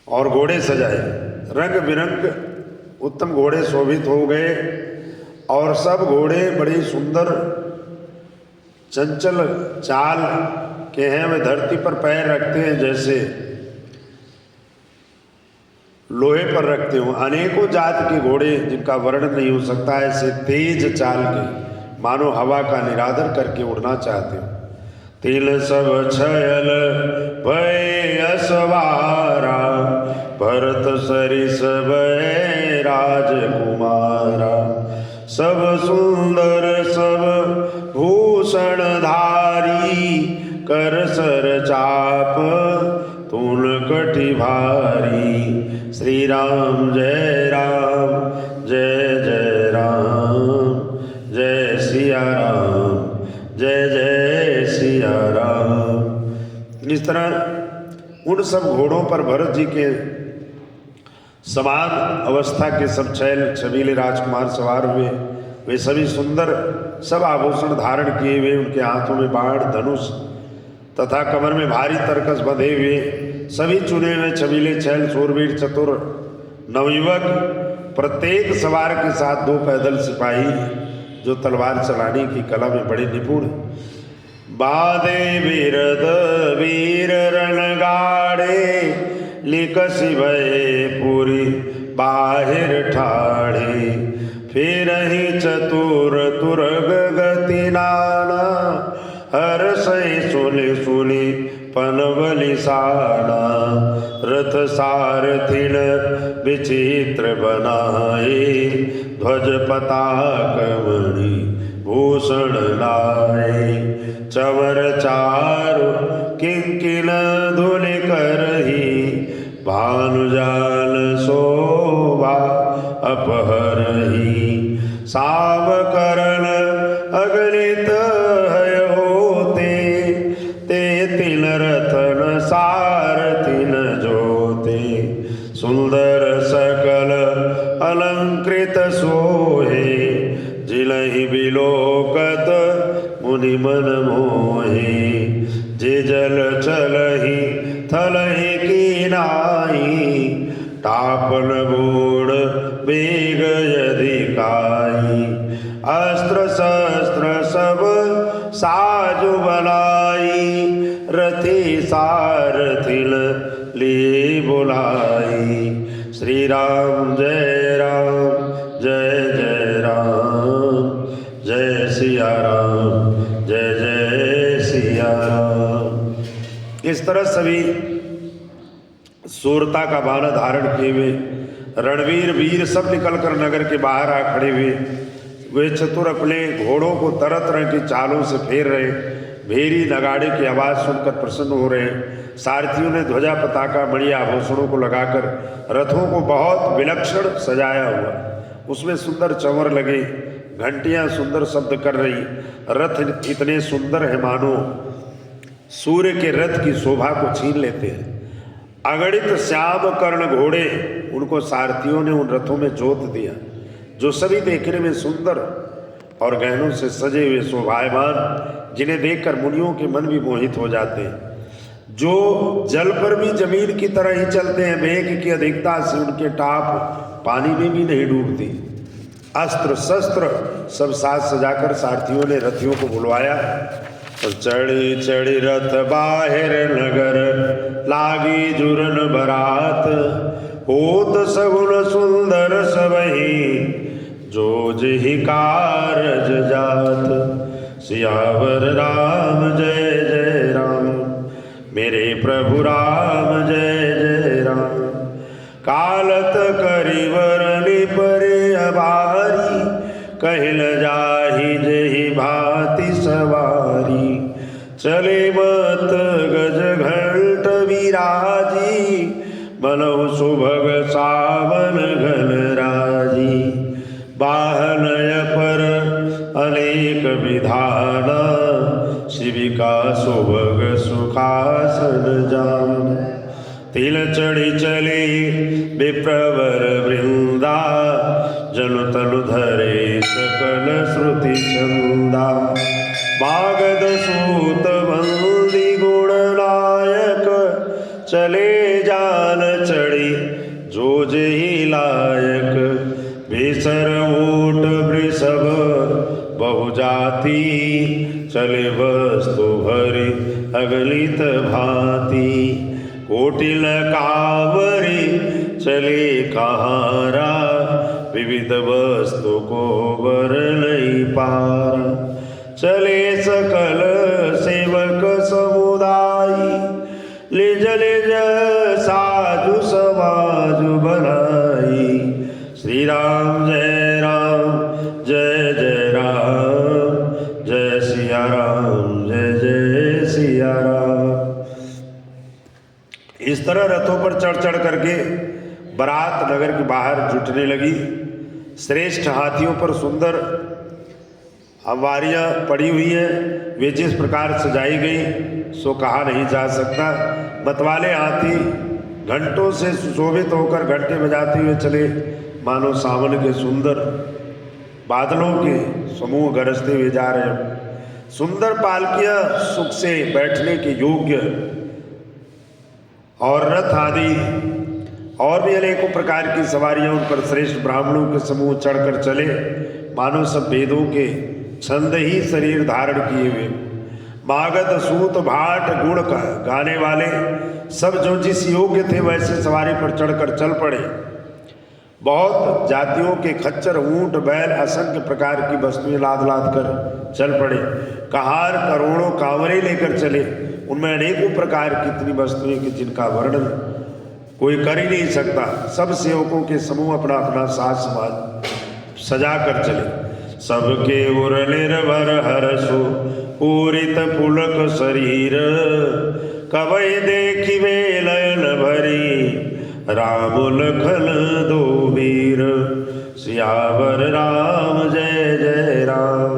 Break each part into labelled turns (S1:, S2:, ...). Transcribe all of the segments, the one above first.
S1: और घोड़े सजाए, रंग बिरंग उत्तम घोड़े शोभित हो गए, और सब घोड़े बड़ी सुंदर चंचल चाल के हैं। वे धरती पर पैर रखते हैं जैसे लोहे पर रखते हो। अनेकों जात के घोड़े जिनका वर्णन नहीं हो सकता, ऐसे तेज चाल के मानो हवा का निरादर करके उड़ना चाहते हो। तिल सब छयल भय असवारा, भरत सरिस भय राजकुमारा। सब सुंदर सब भूषण धारी, कर सर चाप तून कटि भारी। श्री राम जय राम जय जय राम, जय सिया राम जय जय सिया राम। इस तरह उन सब घोड़ों पर भरत जी के समान अवस्था के सब छैल छबीले राजकुमार सवार हुए। वे सभी सुंदर सब आभूषण धारण किए हुए, उनके हाथों में बाण धनुष तथा कमर में भारी तरकस बंधे हुए, सभी चुने हुए छबीले छैल शूरवीर चतुर नवयुवक, प्रत्येक सवार के साथ 2 पैदल सिपाही जो तलवार चलाने की कला में बड़े निपुण। बाधे बिरद वीर रणगाड़े, लिकसि भय पुरी बाहिर ठाड़े। फिर ही चतुर तुरग गति नाना, हर सही सुनि सुनि पनवली साना। रथ सारथिन विचित्र बनाए, ध्वज पताक मणि भूषण लाए। चवर चारु किंकिन धुनि करही, भानुजाल शोभा अपहरही। साव करण अगणित हय होते, ते तिन रतन सारथिन जोते। सुंदर सकल अलंकृत सोहे, जिलहि बिलोकत मुनि मन मोहे। जे जल चलहि थलहि कीनाई, टापन बूढ़ बेग यदि काई। अस्त्र शस्त्र सब साजु बनाई, रथी सारथिन लिए बुलाई। श्री राम जय राम जय सिया राम जय जय सिया राम। इस तरह सभी सूरता का बाण धारण किए हुए रणवीर वीर सब निकलकर नगर के बाहर आ खड़े हुए। वे चतुर अपने घोड़ों को तरह तरह की चालों से फेर रहे, भेरी नगाड़े की आवाज़ सुनकर प्रसन्न हो रहे। सारथियों ने ध्वजा पताका मणि आभूषणों को लगाकर रथों को बहुत विलक्षण सजाया हुआ। उसमें सुंदर चंवर लगे, घंटियां सुंदर शब्द कर रही। रथ इतने सुंदर है मानो सूर्य के रथ की शोभा को छीन लेते हैं। अगणित श्याम कर्ण घोड़े, उनको सारथियों ने उन रथों में जोत दिया, जो सभी देखने में सुंदर और गहनों से सजे हुए शोभायमान, जिन्हें देखकर मुनियों के मन भी मोहित हो जाते हैं। जो जल पर भी जमीन की तरह ही चलते हैं, वेग की अधिकता से उनके टाप पानी में भी नहीं डूबती। अस्त्र शस्त्र सब साज सजाकर सारथियों ने रथियों को बुलवाया। और चढ़ी चढ़ी रथ बाहिर नगर, लागी जुरन बरात। होत सगुन सुंदर सबही, जो जिहि कारज जात। सियावर राम जय जय राम, मेरे प्रभु राम जय जय राम। कालत करिवरनि परे अबारी, कहिल जाहि जेहि भांति सवारी। चले मत गज घंट विराजी, बनहु सुभग सावन घन राजी। बाहनय पर अनेक विधाना, शिविका सुभग सुखासन जान। तिल चढ़ी चली विप्रवर वृंदा, जनु तनु धरे सकल श्रुति चंदा। मागध सूत बंदी गुणनायक, चले जाल चढ़ी जो जेहि लायक, बेसर ऊंट वृषभ बहुजाति, चले वस्तु भरी अगलित भांति, कोटिल कावरी चले कहारा, विविध वस्तु को वर नहीं पारा, चले सकल सेवक समुदाय, लिज लिज साधु समाज बनाई, श्री राम जय राम जय जय राम, जय सिया राम जय जय सिया राम। इस तरह रथों पर चढ़ चढ़ करके बारात नगर के बाहर जुटने लगी। श्रेष्ठ हाथियों पर सुंदर अवारियाँ पड़ी हुई हैं, वे जिस प्रकार सजाई गई सो कहा नहीं जा सकता। मतवाले हाथी घंटों से सुशोभित होकर घंटे बजाते हुए चले, मानो सावन के सुंदर बादलों के समूह गरजते हुए जा रहे हैं। सुंदर पालकियाँ सुख से बैठने के योग्य और रथ आदि और भी अनेकों प्रकार की सवारियां उन पर श्रेष्ठ ब्राह्मणों के समूह चढ़कर चले, मानो सब वेदों के छंद ही शरीर धारण किए हुए। मागध सूत भाट गुण का गाने वाले सब जो जिस योग्य थे वैसे सवारी पर चढ़कर चल पड़े। बहुत जातियों के खच्चर ऊंट बैल असंख्य प्रकार की वस्तुएं लाद लाद कर चल पड़े। कहार करोड़ों कांवरे लेकर चले, उनमें अनेकों प्रकार की इतनी वस्तुएं कि जिनका वर्णन कोई कर ही नहीं सकता। सब सेवकों के समूह अपना अपना साज समाज सजा कर चले। सबके उर निर्भर हरसु पूरित पुलक शरीर, कवै देखिबे लयन भरी, राम लखन दो वीर, सियावर राम जय जय राम,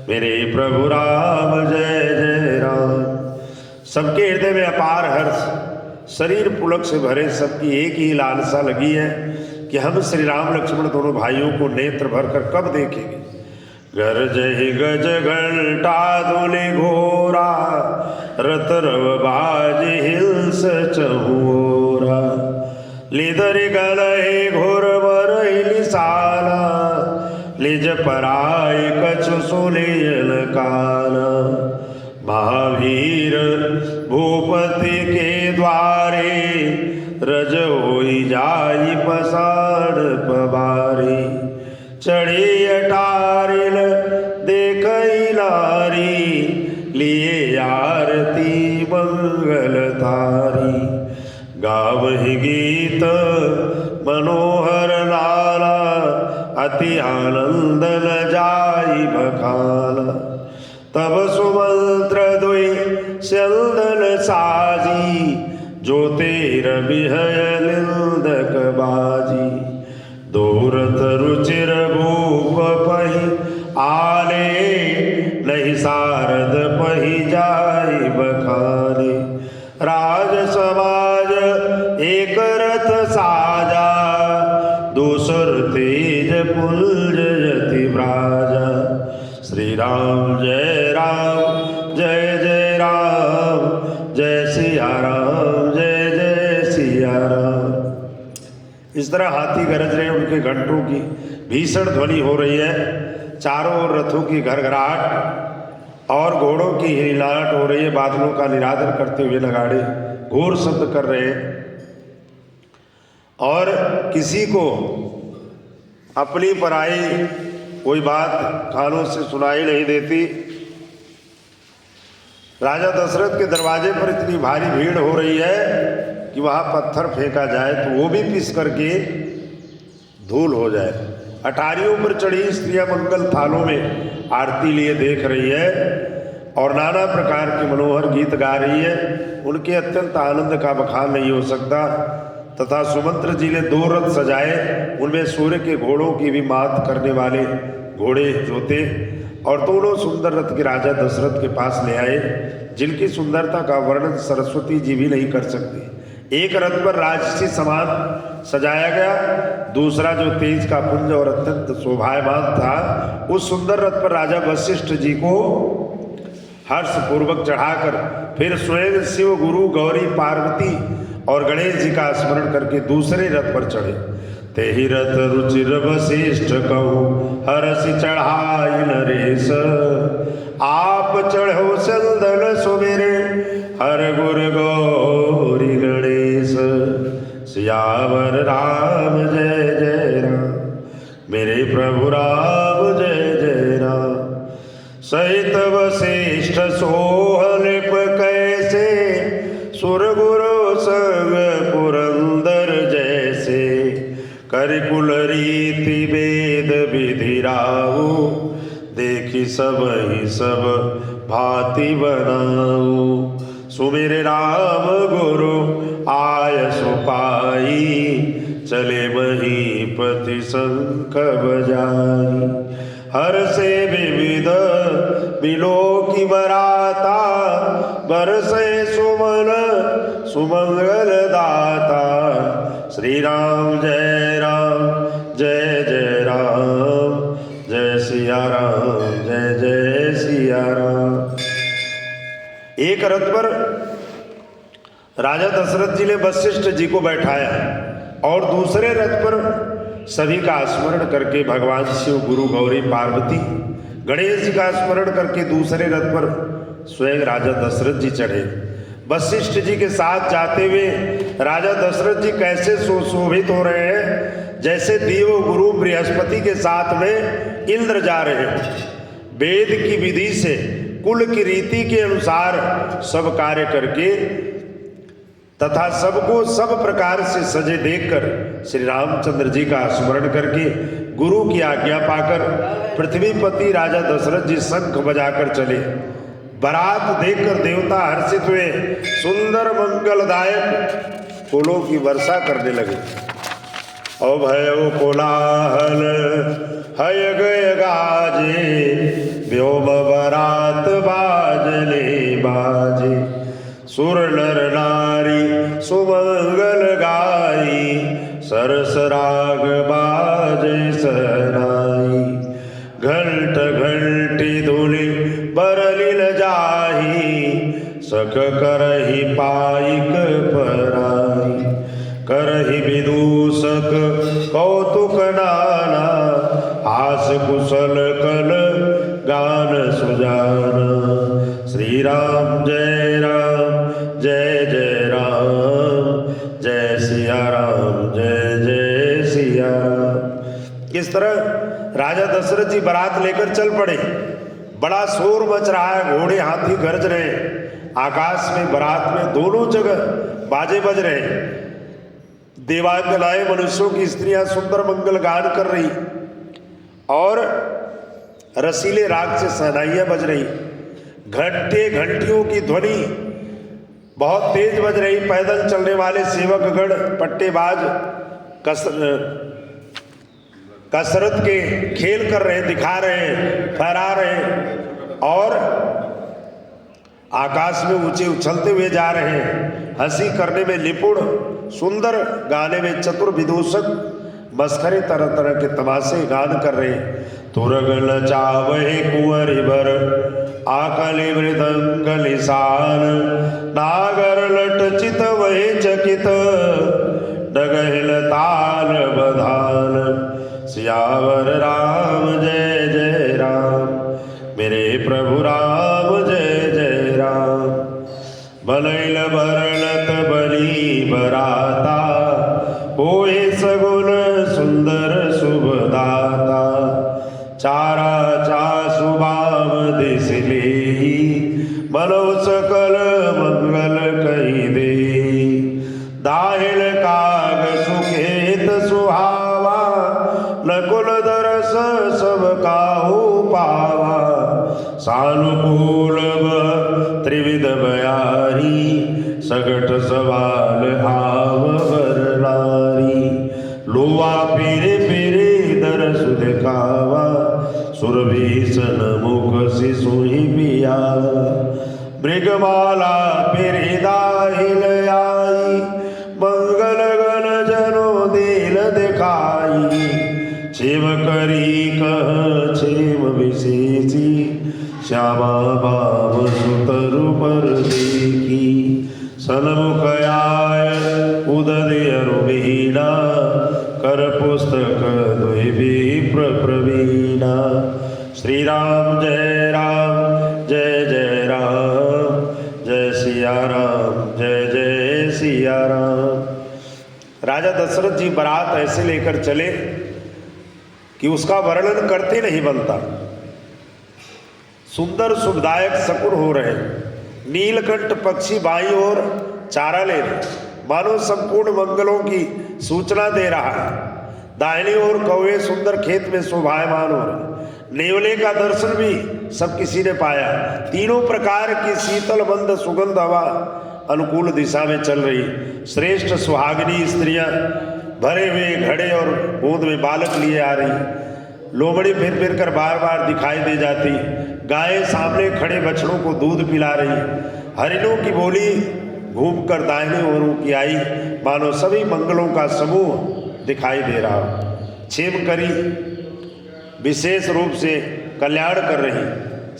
S1: मेरे प्रभु राम जय जय राम। सबके हृदय में अपार हर्ष, शरीर पुलक से भरे, सबकी एक ही लालसा लगी है कि हम श्री राम लक्ष्मण दोनों भाइयों को नेत्र भरकर कब देखेंगे। गरजहि गज घंटा धुनि घोरा, रत रव बाज हिल्स चहुरा, लिधरि गलहि घोर बरहि लिसाला, लिज पराय कछु सुनियन काला, महावीर भूपति के द्वारे, रज होई जाई पसार पवारी, चढ़ी अटारिल देखई लारी, लिए आरती मंगल तारी, गावहि गीत मनोहर लाला, अति आनंद न जाई बखाना, तब सुमंत्र दुई स्यंदन साजी, जो तेर बिहय निंदक बाजी, दूरथ रुचिर भूप पही आले, नहीं सारद पही जाई बखाने, राज समाज एक रथ साजा, दूसर तेज पुंज यति ब्राजा, श्री राम जय राम जय जय राम, जय सिया राम जय जय सिया राम। इस तरह हाथी गरज रहे, उनके घंटों की भीषण ध्वनि हो रही है, चारों ओर रथों की घरघराहट और घोड़ों की हिलाहट हो रही है, बादलों का निरादर करते हुए नगाड़े घोर शब्द कर रहे हैं और किसी को अपनी पराई कोई बात कानों से सुनाई नहीं देती। राजा दशरथ के दरवाजे पर इतनी भारी भीड़ हो रही है कि वहाँ पत्थर फेंका जाए तो वो भी पिस करके धूल हो जाए। अटारियों पर चढ़ी स्त्रियां मंगल थालों में आरती लिए देख रही है और नाना प्रकार के मनोहर गीत गा रही है। उनके अत्यंत आनंद का बखान नहीं हो सकता। तथा सुमंत्र जी ने 2 रथ सजाए, उनमें सूर्य के घोड़ों की भी मात करने वाले घोड़े जोते और दोनों सुंदर रथ के राजा दशरथ के पास ले आए, जिनकी सुंदरता का वर्णन सरस्वती जी भी नहीं कर सकती। एक रथ पर राजसी समान सजाया गया, दूसरा जो तेज का पुंज और अत्यंत शोभायमान था, उस सुंदर रथ पर राजा वशिष्ठ जी को हर्ष पूर्वक चढ़ाकर फिर स्वयं शिव गुरु गौरी पार्वती और गणेश जी का स्मरण करके दूसरे रथ पर चढ़े। ते ही रथ रुचिर वशिष्ठ कहूँ हरसि चढ़ाई नरेश, आप चढ़ो चंदन सुमेरे हर गुर गौरी गणेश। सियावर राम जय जय राम, मेरे प्रभु राम जय जय राम। सहित वशिष्ठ सोहलिप कैसे, सुर गुरु संग पुरंदर जैसे। करिकुल रीति वेद विधि राहु, देखी सब ही सब भांति बनाऊ। सुमेरे राम गुरु आय सुपाई, चले महीपति शंख बजाई। हर से विविध बिलो की बराता, बरसे सुमन सुमंगल दाता। श्री राम जय राम जय जय राम, जय सिया राम जय जय सिया राम। एक रथ पर राजा दशरथ जी ने वशिष्ठ जी को बैठाया और दूसरे रथ पर सभी का स्मरण करके भगवान शिव, गुरु गौरी, पार्वती, गणेश जी का स्मरण करके दूसरे रथ पर स्वयं राजा दशरथ जी चढ़े। वशिष्ठ जी के साथ जाते हुए राजा दशरथ जी कैसे सुशोभित हो रहे हैं, जैसे देव गुरु बृहस्पति के साथ में इंद्र जा रहे हैं। वेद की विधि से, कुल की रीति के अनुसार सब कार्य करके तथा सबको सब प्रकार से सजे देखकर श्री रामचंद्र जी का स्मरण करके गुरु की आज्ञा पाकर पृथ्वीपति राजा दशरथ जी शंख बजाकर चले। बारात देखकर देवता हर्षित हुए, सुंदर मंगलदायक फूलों की वर्षा करने लगे। ओ भयो कोलाहल हय गय गाजे, व्योम बरात बाजले बाजे। सुर नर नारी सुमंगल गाई, सरस राग बाजे सहनाई। घंट घंटी धुली बरलिल जाही, सख करही पाइक पराई। करही विदूषक कौतुक नाना, हास कुशल कल गान सुजाना। श्री राम जय राम जय जय राम, जय सिया राम जय जय सिया राम। इस तरह राजा दशरथ जी बारात लेकर चल पड़े। बड़ा शोर मच रहा है, घोड़े हाथी गरज रहे, आकाश में बारात में दोनों जगह बाजे बज रहे। देवांगनाएं मनुष्यों की स्त्रियां सुंदर मंगल गान कर रही और रसीले राग से सहनाइयां बज रही। घंटे घंटियों की ध्वनि बहुत तेज बज रही। पैदल चलने वाले सेवकगण, पट्टेबाज कसरत के खेल कर रहे, दिखा रहे, फहरा रहे और आकाश में ऊंचे उछलते हुए जा रहे हैं। हंसी करने में निपुण, सुंदर गाने में चतुर विदूषक मस्खरे तरह तरह के तमाशे गान कर रहे। तुरगल चावहे कुंवरी भर, आकलि मृदंग निशान। नागर लट चित वही चकित, डगहिल ताल बधान। सियावर राम जय जय राम, मेरे प्रभु राम जय जय राम। बलैल बरलत बली बराता, होए सगुन सुंदर शुभदाता। चारा चासु बाम दिस लेई, मनो सकल मंगल कही दे। दाहिल काग सुखेत सुहावा, नकुल दरस सब काहू पावा। सानुकूल त्रिविध बयारी, सगट सवाल आव वर नारी। लोवा पीरे पीरे दरस दिखावा, सुरभीषण मुख शिशु ही पिया। मृगमाला पीरे दाहिल आई, मंगल गण जनो दिल दिखाई। क्षेम करी कह क्षेम विशेषी, श्यामा बाम सुतरु पर देखी। सन्मुख आय उदयरु वीणा कर पुस्तक द्वैवी प्रवीणा। श्री राम जय जय राम, जय सिया राम, जय जय सिया राम। राजा दशरथ जी बारात ऐसे लेकर चले कि उसका वर्णन करते नहीं बनता। सुंदर सुखदायक शकुन हो रहे, नीलकंठ पक्षी बाई ओर चारा ले रहे, मानो संपूर्ण मंगलों की सूचना दे रहा है। दाहिनी ओर कौवे सुंदर खेत में शोभायमान हो रहे, नेवले का दर्शन भी सब किसी ने पाया। तीनों प्रकार की शीतल मंद सुगंध हवा अनुकूल दिशा में चल रही। श्रेष्ठ सुहागिनी स्त्रियां भरे हुए घड़े और गोद में बालक लिए आ रही। लोमड़ी फिर फिर कर बार बार दिखाई दे जाती। गायें सामने खड़े बछड़ों को दूध पिला रही। हरिणों की बोली घूमकर दाहिने ओर की आई, मानो सभी मंगलों का समूह दिखाई दे रहा। छेम करी विशेष रूप से कल्याण कर रही।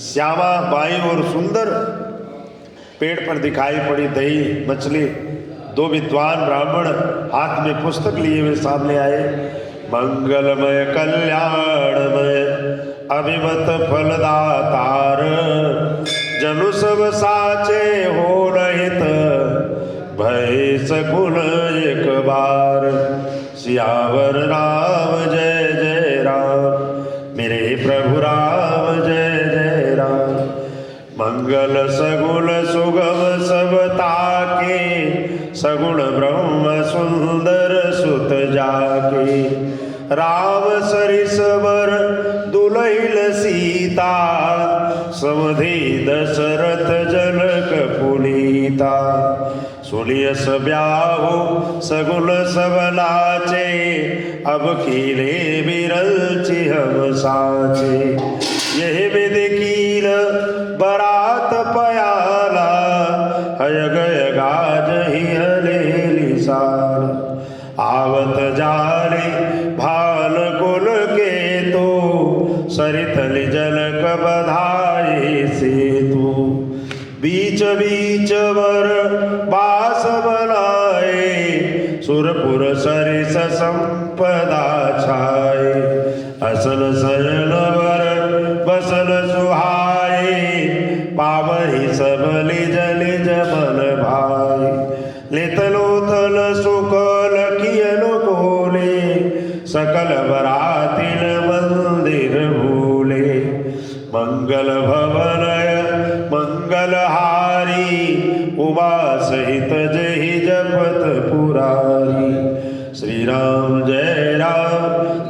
S1: श्यामा बाई और सुंदर पेड़ पर दिखाई पड़ी दही मछली। दो विद्वान ब्राह्मण हाथ में पुस्तक लिए हुए सामने आए। मंगलमय कल्याणमय अभिमत फलदातार, जनु सब साचे हो रहित भय सकुल एक बार। सियावर राम जय जय राम, मेरे प्रभु राम जय जय राम। मंगल सगुण सुगम सब ताके, सगुण ब्रह्म सुंदर सुत जाके। राम सरिस वर दुलहिल सीता, समधि दशरथ जनक पुनीता। सुनियस ब्याहो सगुन सब नाचे, अब कीले बिरलचि हम साचे। यही विधि कील बरात पयाला, हय गय गाज ही हलेली साल। आवत जाले भाल कुल के तो, सरितल जनक बधाई सेतु। बीच बीच वर बास बनाए, सुरपुर सरिस संपदा छाए। असन शयन वर बसन सुहाए, पावहि सब लिज लिज मन भाई। लेतलोथल सुकल कियन कोले, सकल बरातिन मंदिर भूले। मंगल भवनय मंगलहारी, उमा सहित जहि जपत पुरारी। श्री राम जय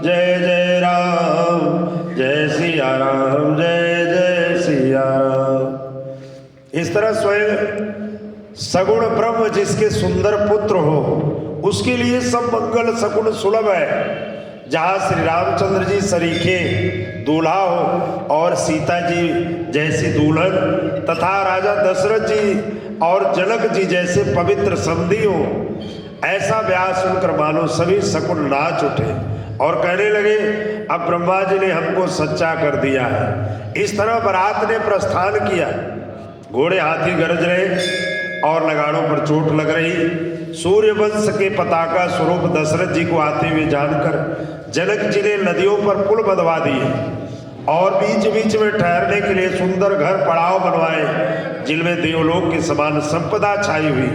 S1: जय राम, जय सिया राम जय जय सिया राम। इस तरह स्वयं सगुण ब्रह्म जिसके सुंदर पुत्र हो, उसके लिए सब मंगल सगुण सुलभ है। जहाँ श्री रामचंद्र जी सरीखे दूल्हा हो और सीता जी जैसी दुल्हन, तथा राजा दशरथ जी और जनक जी जैसे पवित्र समधी हो, ऐसा ब्याह सुनकर मानो सभी शकुन नाच उठे और कहने लगे, अब ब्रह्मा जी ने हमको सच्चा कर दिया है। इस तरह बारात ने प्रस्थान किया। घोड़े हाथी गरज रहे और नगाड़ों पर चोट लग रही। सूर्य वंश के पताका स्वरूप दशरथ जी को आते हुए जानकर जनक जी ने नदियों पर पुल बंधवा दिए और बीच बीच में ठहरने के लिए सुंदर घर पड़ाव बनवाए, जिनमें देवलोक के समान संपदा छाई हुई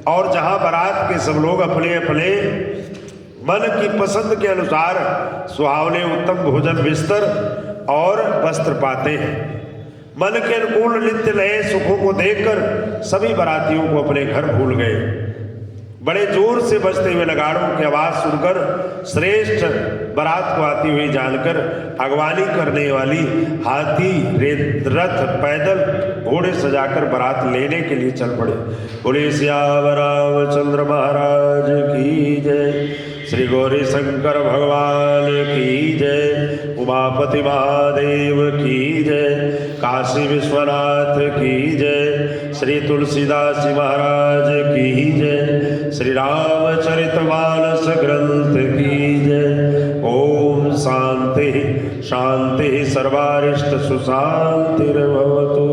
S1: और जहां बारात के सब लोग अपने अपने मन की पसंद के अनुसार सुहावने उत्तम भोजन बिस्तर और वस्त्र पाते हैं। मन के अनुकूल नित्य नए सुखों को देखकर सभी बारातियों को अपने घर भूल गए। बड़े जोर से बजते हुए नगाड़ों की आवाज सुनकर श्रेष्ठ बारात को आती हुई जानकर अगवानी करने वाली हाथी रथ पैदल घोड़े सजाकर बारात लेने के लिए चल पड़े। बोले सियावर रामचंद्र महाराज की जय, श्री गौरी शंकर भगवान की जय, उमापति महादेव की जय, काशी विश्वनाथ की जय, श्री तुलसीदास महाराज की जय, श्री रामचरितमानस ग्रंथ की जय। ओम शांति शांति सर्वारिष्ट सुशांतिर्भवतु।